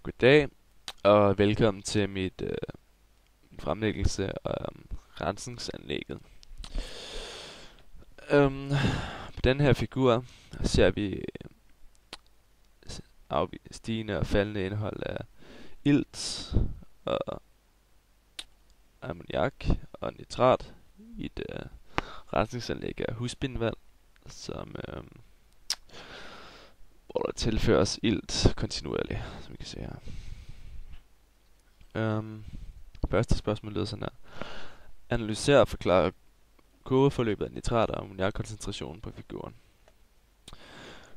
Goddag, og velkommen til min fremlæggelse om rensningsanlægget. På den her figur ser vi stigende og faldende indhold af ilt og ammoniak og nitrat i et rensningsanlæg af husbindvand, hvor der tilføres ilt kontinuerligt, som vi kan se her. Første spørgsmål lyder sådan her. Analyser og forklare kogeforløbet af nitrat og ammoniakkoncentrationen på figuren.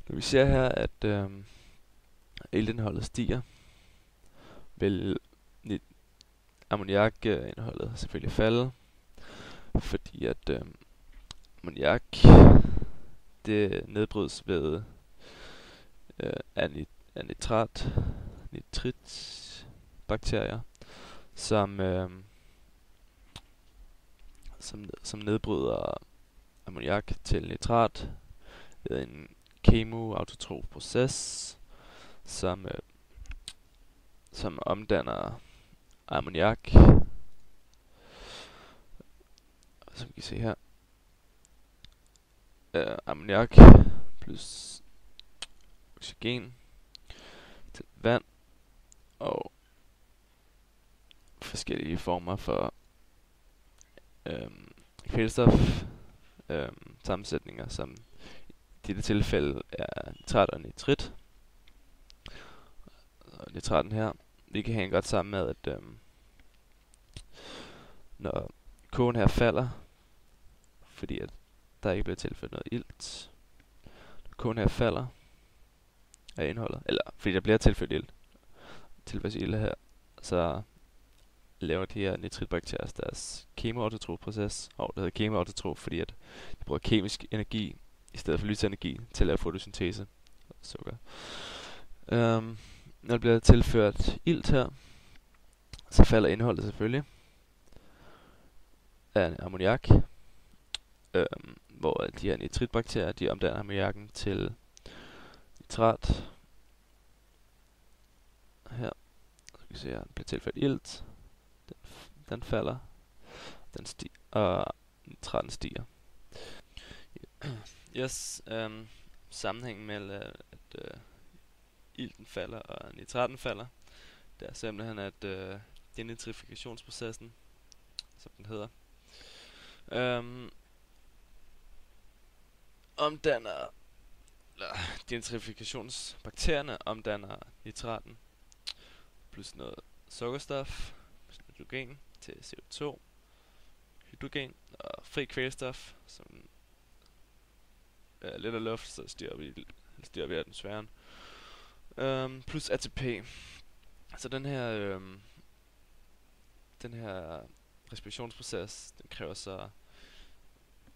Når vi ser her, at iltindholdet stiger, vil ammoniakindholdet selvfølgelig falde, fordi at ammoniak det nedbrydes ved nitritbakterier, som nedbryder ammoniak til nitrat ved en kemoautotrof proces, som omdanner ammoniak, som vi kan se her, ammoniak plus oxygen til vand og forskellige former for kvælstof sammensætninger, som i dette tilfælde er nitrat og nitrit. Og nitraten her, vi kan hænge godt sammen med, at når kogen her falder, fordi at der ikke bliver tilført noget ilt, når kogen her falder af indholdet, eller fordi der bliver tilført ilt her, så laver de her nitritbakterier deres kemoautotrof-proces, og det hedder kemoautotrof, fordi at de bruger kemisk energi i stedet for lysenergi til at lave fotosyntese og sukker. Når der bliver tilført ilt her, så falder indholdet selvfølgelig af ammoniak, hvor de her nitritbakterier, de omdanner ammoniakken til nitrat. Her, så kan vi se, at der bliver tilført ilt. Den falder, og nitraten stiger. Yes, sammenhængen mellem at ilten falder og nitraten falder, det er simpelthen at denitrifikationsprocessen, som den hedder, denitrifikationsbakterierne omdanner nitraten plus noget sukkerstof, plus hydrogen til CO2, hydrogen og fri kvælstof, som lidt af luft, så styrer vi atmosfæren, plus ATP. Så den her respirationsproces, den kræver så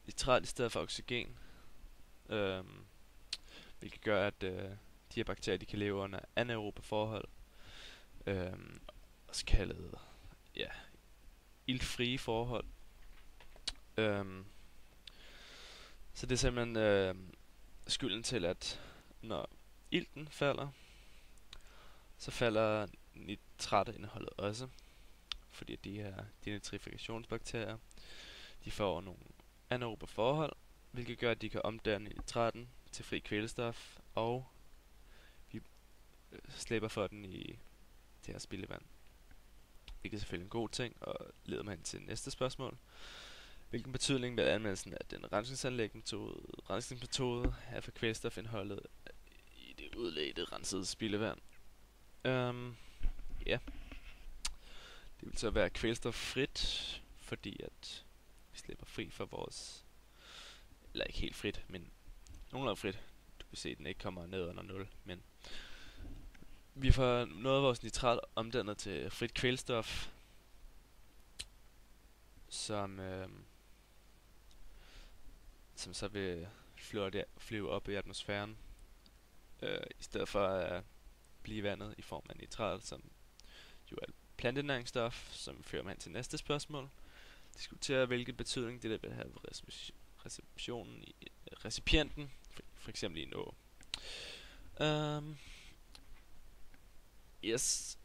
nitrat i stedet for oxygen, hvilket gør, at de her bakterier, de kan leve under anaerobe forhold, også kaldet iltfrie forhold. Så det er simpelthen skylden til, at når ilten falder, så falder nitratindholdet også, fordi de her denitrifikationsbakterier, de får nogle anaerobe forhold, hvilket gør, at de kan omdanne nitraten til fri kvælstof, og vi slipper for den i det her spildevand. Hvilket er selvfølgelig en god ting, og leder mig hen til næste spørgsmål. Hvilken betydning vil anvendelsen af den rensningsmetode have for kvælstofindholdet i det udledte rensede spildevand? Det vil så være kvælstoffrit, fordi at vi slipper fri for vores, eller ikke helt frit, men nogenlunde frit. Du kan se, at den ikke kommer ned under 0, men vi får noget af vores nitrat omdannet til frit kvælstof, som så vil flyve op i atmosfæren, i stedet for at blive vandet i form af nitrat, som jo er et plantenæringsstof, som fører mig hen til næste spørgsmål. Diskutere, hvilken betydning det vil have ved recipienten, for eksempel i en å. Yes.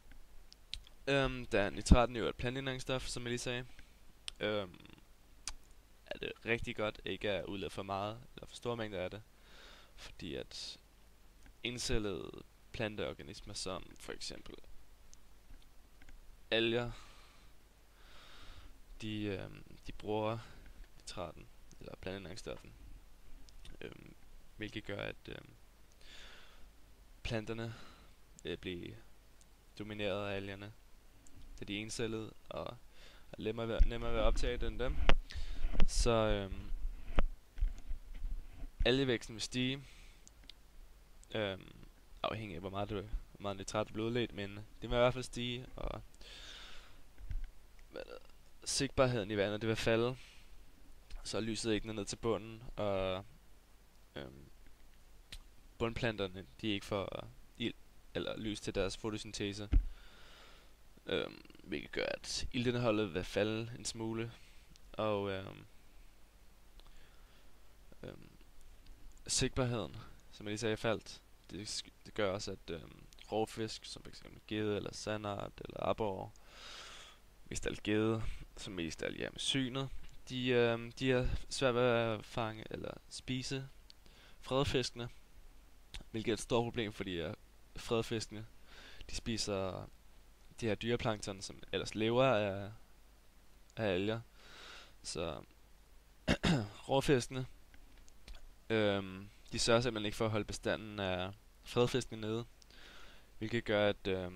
Da nitraten jo er et planteindgangsstof, som jeg lige sagde, er det rigtig godt ikke at udlede for meget eller for store mængder af det, fordi at encellede planteorganismer som for eksempel alger, de bruger nitraten eller planteindgangsstoffen, hvilket gør at planterne vil blive domineret af algerne, da de er encellede og er nemmere ved at optage det end dem. Så algevæksten vil stige, afhængig af hvor meget nitrat der bliver udledt, men det vil i hvert fald stige, og sigtbarheden i vandet det vil falde, så lyset ikke når ned til bunden, og bundplanterne de ikke får ild eller lys til deres fotosyntese, hvilket gør at iltindholdet vil falde en smule, og sigtbarheden, som jeg lige sagde, faldt. Det gør også at rovfisk som f.eks. gede eller sandart eller aborre, mest alt gede, som mest alt med synet, de er svært ved at fange eller spise fredfiskene, hvilket er et stort problem, fordi fredfiskene de spiser de her dyreplankton, som ellers lever af alger. Så rovfiskene de sørger simpelthen ikke for at holde bestanden af fredfiskene nede, hvilket gør at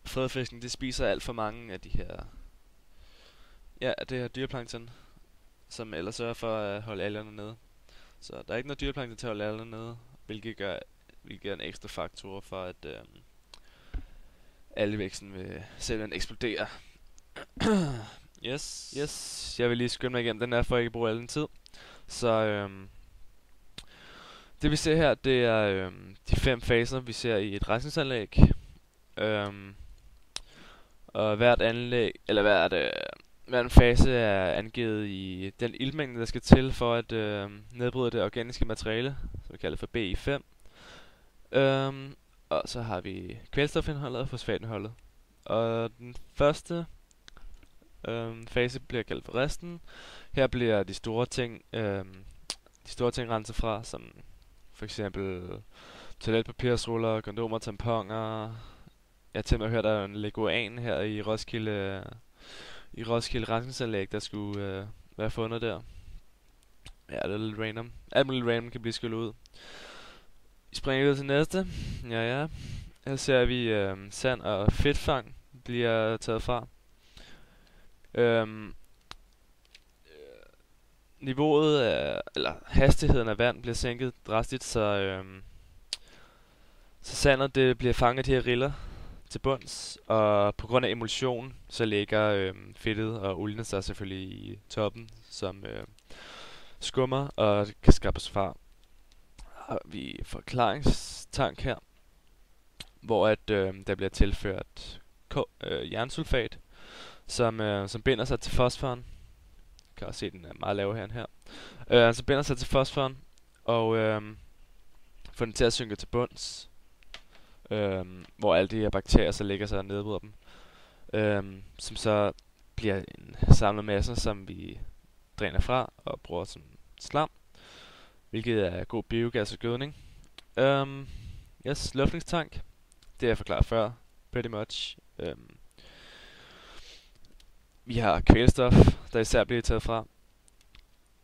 fredfiskene de spiser alt for mange af det her dyreplankton, som ellers sørger for at holde algerne nede. Så der er ikke noget dyreplankton til at holde algerne nede, hvilket er en ekstra faktor for at algevæksten vil simpelthen eksplodere. Yes, jeg vil lige skynde mig igennem den her, for at ikke bruge al den tid. Så det vi ser her, det er de 5 faser, vi ser i et rejsningsanlæg. Og hvert anlæg, eller hver en fase er angivet i den iltmængde, der skal til for at nedbryde det organiske materiale, som vi kalder for BI5. Og så har vi kvælstofindholdet og fosfatindholdet. Og den første fase bliver kaldt for resten. Her bliver de store ting renset fra, som for eksempel toiletpapirsruller, kondomer, tamponer. Jeg har til mig hørt, der er en leguan her i Roskilde rensningsanlæg, der skulle være fundet der. Ja, det er lidt random. Alt muligt random kan blive skyllet ud. Vi springer videre til næste. Ja. Her ser vi sand og fedtfang bliver taget fra. Niveauet eller hastigheden af vand bliver sænket drastisk, så sandet det bliver fanget i de her riller til bunds, og på grund af emulsion så ligger fedtet og olien sig selvfølgelig i toppen, som skummer og kan skabes fra. Har vi forklaringstank her, hvor at der bliver tilført jernsulfat, som binder sig til fosforen. Kan også se, den er meget lav her. Så binder sig til fosforen og får den til at synke til bunds, hvor alle de her bakterier så ligger sig og nedbryder dem, som så bliver en samlet masse, som vi dræner fra og bruger som slam, hvilket er god biogas og gødning. Luftningstank, det har jeg forklaret før, pretty much. Vi har kvælstof, der især bliver taget fra.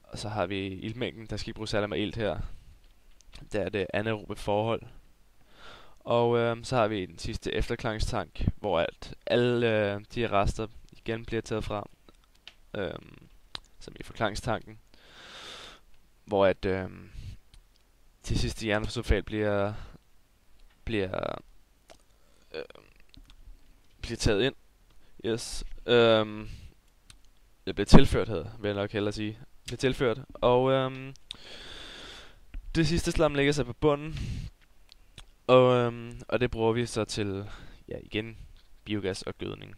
Og så har vi iltmængden, der skal ikke bruge særlig med ilt her. Der er det anaerobe forhold. Og så har vi den sidste efterklangstank, hvor alle de rester igen bliver taget fra. Som i forklangstanken. Hvor til sidste jernsulfat bliver taget ind. Yes. Det bliver tilført, vil jeg nok hellere sige. Bliver tilført. Og det sidste slam ligger sig på bunden. Og det bruger vi så til, igen, biogas og gødning.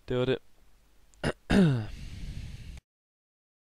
Det var det.